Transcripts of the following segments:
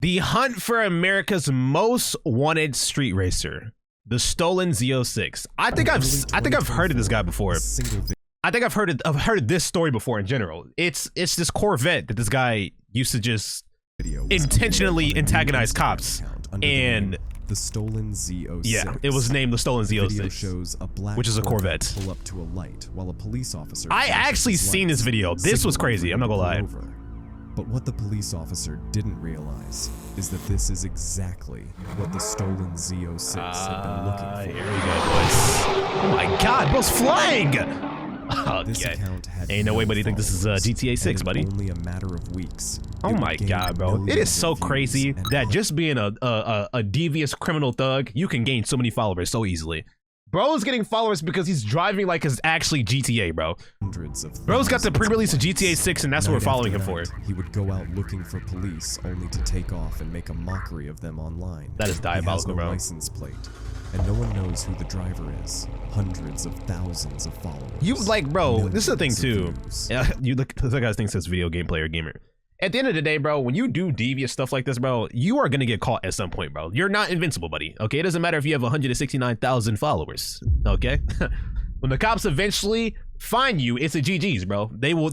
The hunt for America's most wanted street racer, the TheStolenz06. I think I've heard of this guy before. I think I've heard of this story before in general. It's this Corvette that this guy used to just intentionally antagonize cops, and the TheStolenz06. Yeah, it was named the TheStolenz06, shows a black which is a Corvette. Pull up to a light while a police officer. I actually seen this video. This was crazy. I'm not gonna lie. But what the police officer didn't realize is that this is exactly what the TheStolenz06 had been looking for. Here we go, boys. Oh my God, bro's flying! Okay. Ain't no way, buddy. Think this is GTA 6, buddy? Only a matter of weeks. Oh my God, bro! It is so crazy that just being a devious criminal thug, you can gain so many followers so easily. Bro's getting followers because he's driving like it's actually GTA, bro. Bro's got the pre-release of GTA 6, and that's what we're following him for. He would go out looking for police, only to take off and make a mockery of them online. That is diabolical, he has no bro. License plate, and no one knows who the driver is. Hundreds of thousands of followers. You like, bro? This is the thing too. You look. This guy thinks it's video game player gamer. At the end of the day, bro, when you do devious stuff like this, bro, you are gonna get caught at some point, bro. You're not invincible, buddy. Okay, it doesn't matter if you have 169,000 followers. Okay, when the cops eventually find you, it's a GG's, bro. They will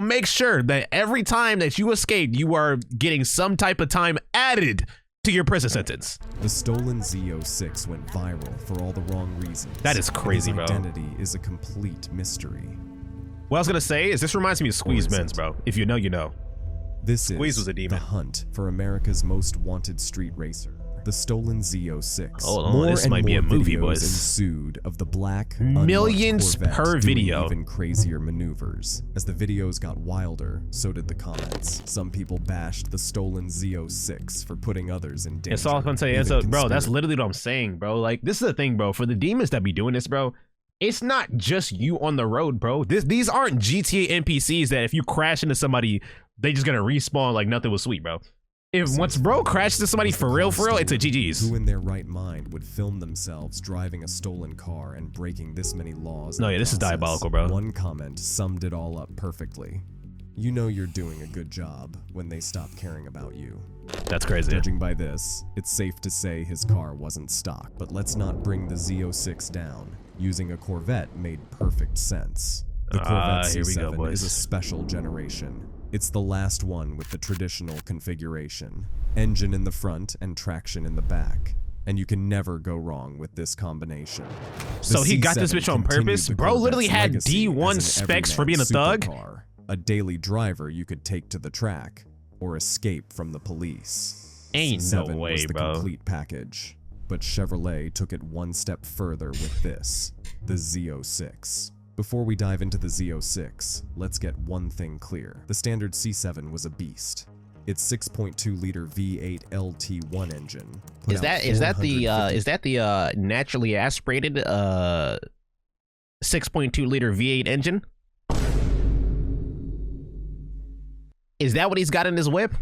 make sure that every time that you escape, you are getting some type of time added to your prison sentence. The TheStolenz06 went viral for all the wrong reasons. That is crazy, bro. His identity is a complete mystery. What I was gonna say is this reminds me of Squeeze Benz, bro. If you know, you know. This Squeeze was a is demon. the hunt for America's most wanted street racer, the TheStolenz06. Oh, this might be a movie, boys. Ensued of the black millions Corvette per video. Even crazier maneuvers. As the videos got wilder, so did the comments. Some people bashed the TheStolenz06 for putting others in danger. It's all I'm saying. Bro, that's literally what I'm saying, bro. Like, this is the thing, bro. For the demons that be doing this, bro, it's not just you on the road, bro. These aren't GTA NPCs that if you crash into somebody, they just gonna respawn like nothing was sweet, bro. If once bro crashes into somebody for real, it's a GG's. Who in their right mind would film themselves driving a stolen car and breaking this many laws? No, yeah, this is diabolical, bro. One comment summed it all up perfectly. You know you're doing a good job when they stop caring about you. That's crazy. Judging by this, it's safe to say his car wasn't stock. But let's not bring the Z06 down. Using a Corvette made perfect sense. The Corvette C7 is a special generation. It's the last one with the traditional configuration. Engine in the front and traction in the back. And you can never go wrong with this combination. So he got this bitch on purpose? Bro literally had D1 specs for being a thug? A daily driver you could take to the track or escape from the police. Ain't no way, was the bro. Complete package. But Chevrolet took it one step further with this, the Z06. Before we dive into the Z06, let's get one thing clear. The standard C7 was a beast. Its 6.2-liter V8 LT1 engine. Is that the naturally aspirated 6.2-liter V8 engine? Is that what he's got in his whip?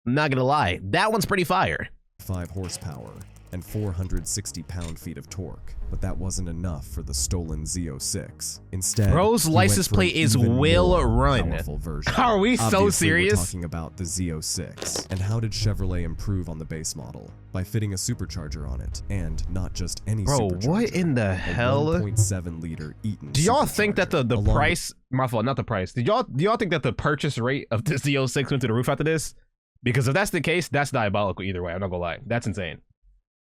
I'm not gonna lie, that one's pretty fire. 5 horsepower and 460 pound-feet of torque, but that wasn't enough for the TheStolenz06. Instead, bro's license plate is Will Run. Are we so serious? We're talking about the Z06. And how did Chevrolet improve on the base model? By fitting a supercharger on it, and not just any supercharger. Bro, what in the hell? 1.7-liter Eaton. Do y'all think that the price? My fault, not the price. Do y'all think that the purchase rate of this Z06 went to the roof after this? Because if that's the case, that's diabolical either way. I'm not gonna lie, that's insane.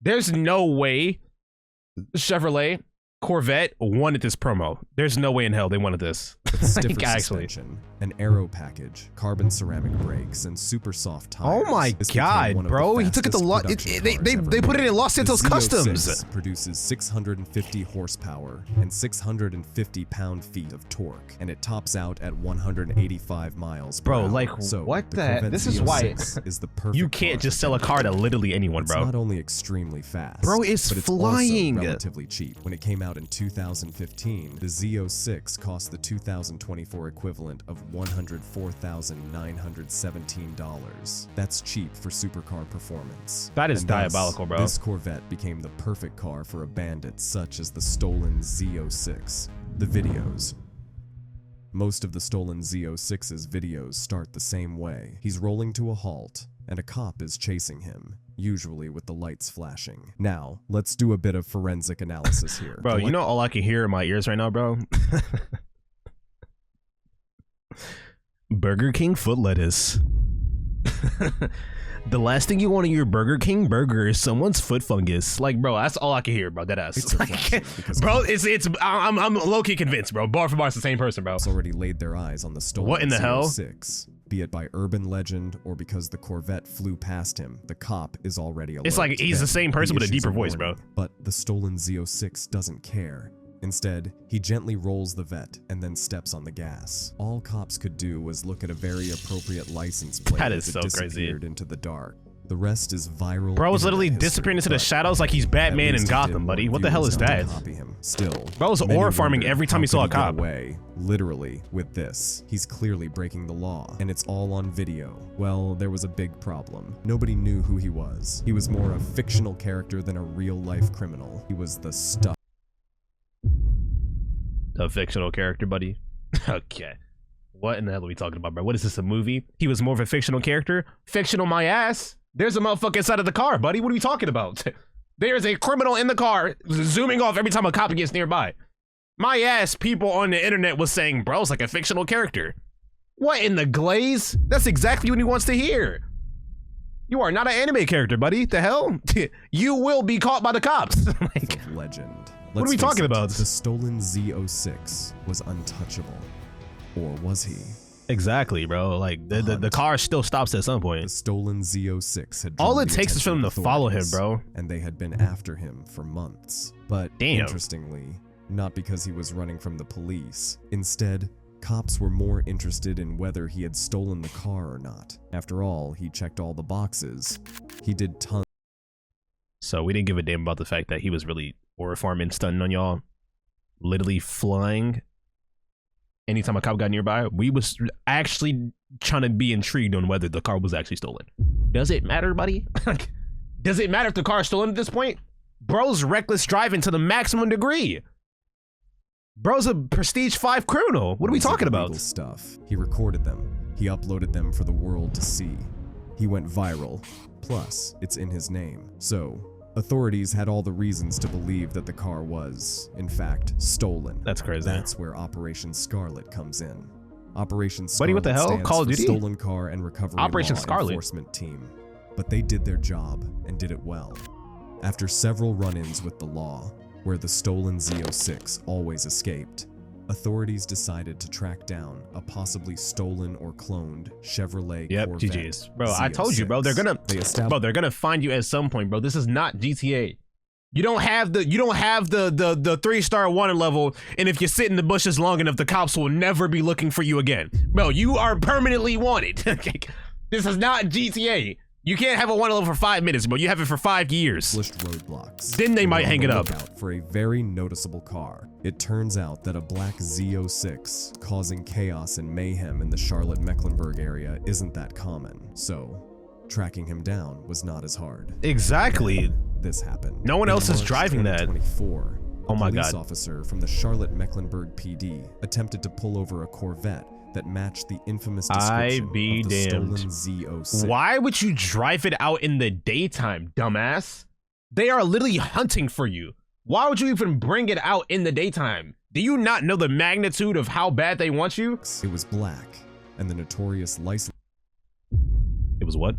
There's no way Chevrolet Corvette wanted this promo. There's no way in hell they wanted this. Stiffer suspension, an aero package, carbon ceramic brakes, and super soft tires. Oh my God, bro! He took it to they put it in Los Santos Customs. Produces 650 horsepower and 650 pound-feet of torque, and it tops out at 185 miles per hour. Like, so what the? This is why is the perfect. You can't just sell a car to literally anyone, bro. It's not only extremely fast, bro, it's flying. Also relatively cheap. When it came out in 2015, the Z06 cost the 2024 equivalent of $104,917. That's cheap for supercar performance. That is diabolical, bro. This Corvette became the perfect car for a bandit such as the TheStolenz06. The videos. Most of the TheStolenz06's videos start the same way. He's rolling to a halt, and a cop is chasing him, usually with the lights flashing. Now, let's do a bit of forensic analysis here. Bro, you know all I can hear in my ears right now, bro? Burger King foot lettuce. The last thing you want in your Burger King burger is someone's foot fungus. Like, bro, that's all I can hear, bro. That ass. Like, bro, I'm low-key convinced, bro. Bar for bar, it's the same person, bro. Already laid their eyes on the stolen 06. Be it by urban legend or because the Corvette flew past him, the cop is already alert. It's like he's the same person with a deeper voice, bro. But the stolen Z06 doesn't care. Instead, he gently rolls the vet and then steps on the gas. All cops could do was look at a very appropriate license plate that is as so it disappeared crazy. Into the dark. The rest is viral. Bro was literally disappearing into the shadows like he's Batman in Gotham, buddy. What the hell is that? Still, bro was aura farming every time he saw a cop. Away, literally, with this. He's clearly breaking the law, and it's all on video. Well, there was a big problem. Nobody knew who he was. He was more a fictional character than a real-life criminal. He was the stuff. A fictional character, buddy. Okay. What in the hell are we talking about, bro? What is this, a movie? He was more of a fictional character? Fictional my ass. There's a motherfucker inside of the car, buddy. What are we talking about? There's a criminal in the car zooming off every time a cop gets nearby. My ass, people on the internet was saying, bro's like a fictional character. What in the glaze? That's exactly what he wants to hear. You are not an anime character, buddy. The hell? You will be caught by the cops. Like, legend. What are we talking about? The stolen Z06 was untouchable. Or was he? Exactly, bro. Like, the car still stops at some point. The stolen Z06 had all it takes is for them to follow him, bro. And they had been after him for months. But interestingly, not because he was running from the police. Instead, cops were more interested in whether he had stolen the car or not. After all, he checked all the boxes. He did tons. So we didn't give a damn about the fact that he was really aura farming, stunting on y'all, literally flying. Anytime a cop got nearby, we was actually trying to be intrigued on whether the car was actually stolen. Does it matter, buddy? Does it matter if the car is stolen at this point? Bro's reckless driving to the maximum degree. Bro's a prestige 5 criminal. What are we talking about? Stuff. He recorded them. He uploaded them for the world to see. He went viral. Plus, it's in his name. So, authorities had all the reasons to believe that the car was, in fact, stolen. That's crazy. That's where Operation Scarlet comes in. Operation Scarlet buddy, what the hell? Call of Duty? Stolen car and recovery Operation law Scarlet enforcement team. But they did their job and did it well. After several run-ins with the law, where the stolen Z06 always escaped, authorities decided to track down a possibly stolen or cloned Chevrolet Corvette. GG's. Bro, Z06. I told you, bro, they're gonna find you at some point, bro. This is not GTA. You don't have the 3-star wanted level, and if you sit in the bushes long enough, the cops will never be looking for you again. Bro, you are permanently wanted. This is not GTA. You can't have a wanted level for 5 minutes, bro. You have it for 5 years. Roadblocks. Then they might hang it up. For a very noticeable car. It turns out that a black Z06 causing chaos and mayhem in the Charlotte-Mecklenburg area isn't that common. So, tracking him down was not as hard. Exactly. Then this happened. No one else is driving that. Oh my God. A police officer from the Charlotte-Mecklenburg PD attempted to pull over a Corvette that matched the infamous description of the stolen Z06. Why would you drive it out in the daytime, dumbass? They are literally hunting for you. Why would you even bring it out in the daytime? Do you not know the magnitude of how bad they want you? It was black, and the notorious license. It was what?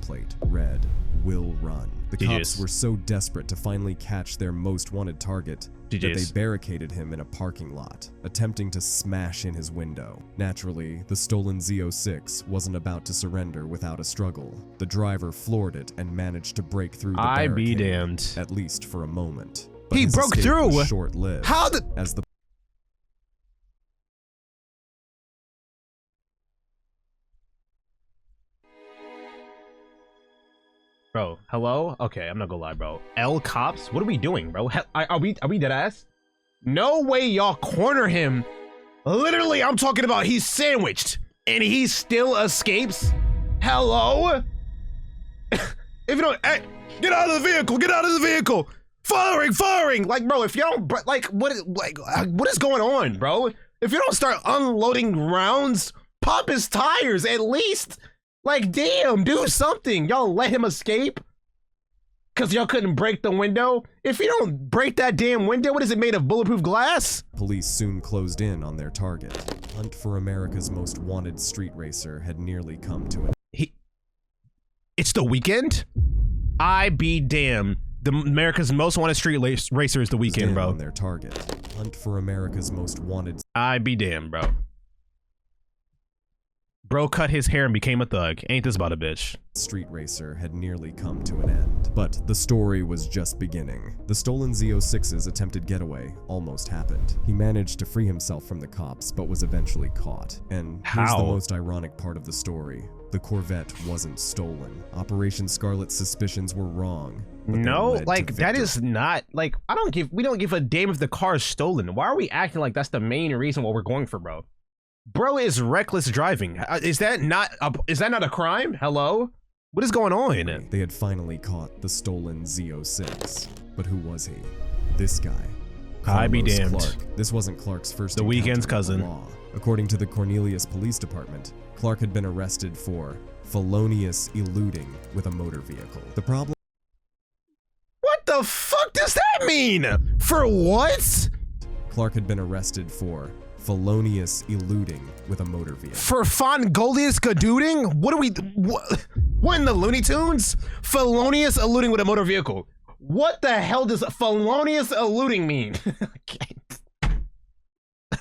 Plate read, "Will run." The cops were so desperate to finally catch their most wanted target that they barricaded him in a parking lot, attempting to smash in his window. Naturally, the stolen Z06 wasn't about to surrender without a struggle. The driver floored it and managed to break through the barricade, be damned. At least for a moment. But he broke through. Short-lived. How did? As the Bro, hello? Okay, I'm not gonna lie, bro. L cops? What are we doing, bro? Are we dead ass? No way y'all corner him. Literally, I'm talking about he's sandwiched and he still escapes. Hello? If you don't, hey, get out of the vehicle, get out of the vehicle. Firing. Like, bro, if you don't, like, what is going on, bro? If you don't start unloading rounds, pop his tires at least. Like, damn, do something. Y'all let him escape because y'all couldn't break the window. If you don't break that damn window, what is it made of, bulletproof glass? Police soon closed in on their target. Hunt for America's most wanted street racer had nearly come to an end. It's The Weeknd? I be damned. The America's most wanted street racer is The Weeknd, bro. On their target. Hunt for America's most wanted. I be damned, bro. Bro cut his hair and became a thug. Ain't this about a bitch? Street racer had nearly come to an end. But the story was just beginning. The TheStolenz06's attempted getaway almost happened. He managed to free himself from the cops, but was eventually caught. And here's the most ironic part of the story. The Corvette wasn't stolen. Operation Scarlet's suspicions were wrong. No, like, that is not, like, we don't give a damn if the car is stolen. Why are we acting like that's the main reason what we're going for, bro? Bro is reckless driving. Is that not a crime? Hello? What is going on? They had finally caught the stolen Z06. But who was he? This guy. I be damned. Clark. This wasn't Clark's first The Weeknd's cousin. Law. According to the Cornelius Police Department, Clark had been arrested for felonious eluding with a motor vehicle. The problem. What the fuck does that mean? For what? Clark had been arrested for felonious eluding with a motor vehicle. For Fongolius Gadooting? What in the Looney Tunes? Felonious eluding with a motor vehicle. What the hell does felonious eluding mean?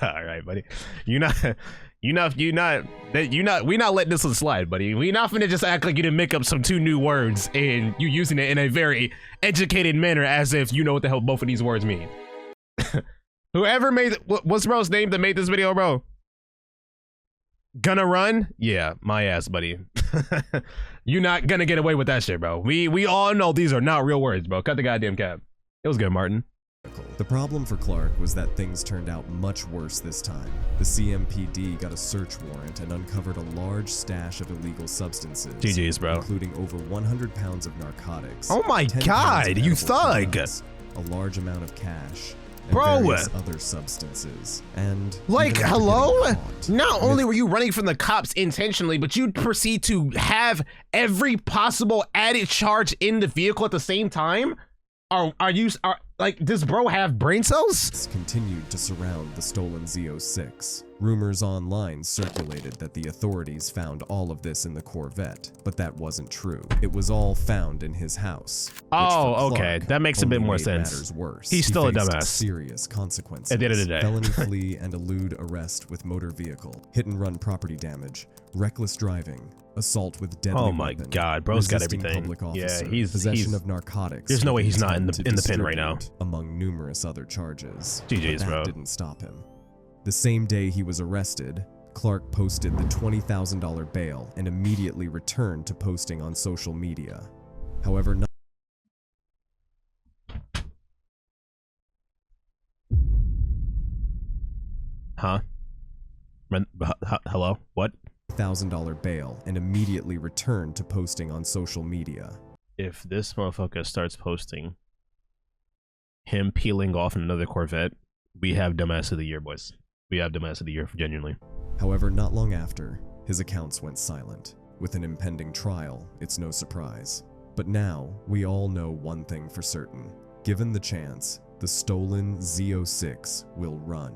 All right, buddy. We not letting this one slide, buddy. We not finna just act like you didn't make up some 2 new words and you using it in a very educated manner as if you know what the hell both of these words mean. Whoever made what's bro's name that made this video, bro? Gonna run? Yeah, my ass, buddy. You not gonna get away with that shit, bro. We all know these are not real words, bro. Cut the goddamn cap. It was good, Martin. The problem for Clark was that things turned out much worse this time. The CMPD got a search warrant and uncovered a large stash of illegal substances. GG's, bro. Including over 100 pounds of narcotics. Oh my god, you thug! Drugs, a large amount of cash. Bro, various other substances. And like, hello? Not only were you running from the cops intentionally, but you proceed to have every possible added charge in the vehicle at the same time? Like, does bro have brain cells? Continued to surround the stolen Z06. Rumors online circulated that the authorities found all of this in the Corvette, but that wasn't true. It was all found in his house. Oh, okay. That makes a bit more sense. Matters worse. He's still a dumbass. Serious consequences. At the end of the day. Felony flee and elude arrest with motor vehicle, hit and run property damage, reckless driving, assault with deadly weapon. Oh my god, bro's got everything. Yeah, he's possession of narcotics. There's no way he's not in the pen right now. Among numerous other charges. GG's, bro. That didn't stop him. The same day he was arrested, Clark posted the $20,000 bail and immediately returned to posting on social media. However, Hello? What? $1,000 bail and immediately returned to posting on social media. If this motherfucker starts posting him peeling off in another Corvette, we have dumbass of the year, boys. We have dumbass of the year, genuinely. However, not long after, his accounts went silent. With an impending trial, it's no surprise. But now, we all know one thing for certain. Given the chance, the stolen Z06 will run.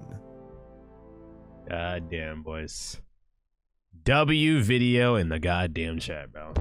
God damn, boys. W video in the goddamn chat, bro.